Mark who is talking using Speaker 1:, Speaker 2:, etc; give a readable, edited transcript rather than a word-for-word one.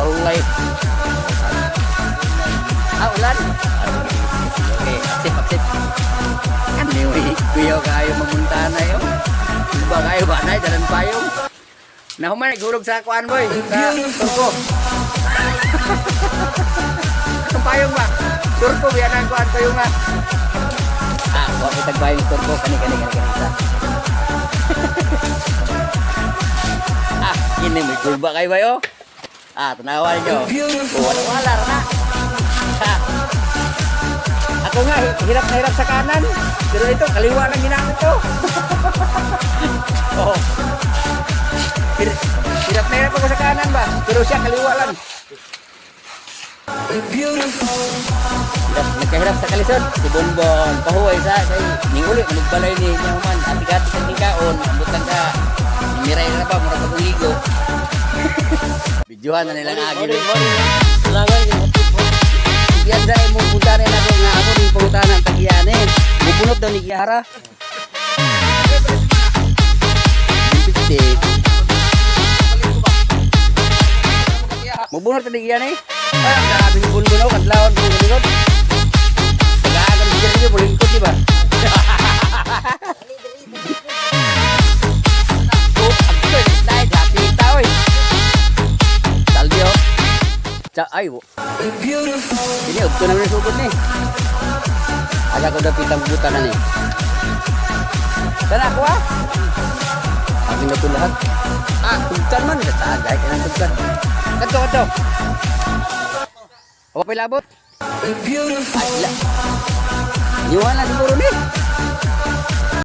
Speaker 1: Kahuway. Ulan. Okay, aksip. Anyway, kuya kayo mamunta na yun. Ba kayo ba na, jalan payong. Nahuman, nagulog sa kuan boy. Sa turko. Ang payong ba? Turko, biyan ang kuan payong nga. Huwag itagbayong turko. Kani. Ini may kurba kayo ba yun? Tanawan nyo. Wala na. Ako nga, hirap na hirap sa kanan. Pero ito, kaliwa ng ginamit ko. Oh. Hirap na hirap ako sa kanan ba? Pero siya, kaliwa lang. Nagkahirap sa kalisod. Si Bonbon, pahuway sa ninguli, manigbalay ni Nyaman. Ati-ati sa nikaon, ambutan ka. Miray na ba, mura ka ligo. Bidyuhan na nilang agi. Yan dahil mong punta rin ako nga ako rin punta ng tagiyan eh. Mupunot daw ni Kiara. Mubunot na ni Kiara eh. Parang grabe ni Bulbon ako, kadlawan ko bulunod. Pag-aagal siya rin yung bulingkot, diba? Ay, ini ukto naman yung sugod ni. Aga ko daw pitang buta na ni. Sana ako aking na ito lahat. Tugtan man. Tagay ka ng tugtan. Kato. Huwag pa ilabot. Ay, ila. Iwan na siguro ni.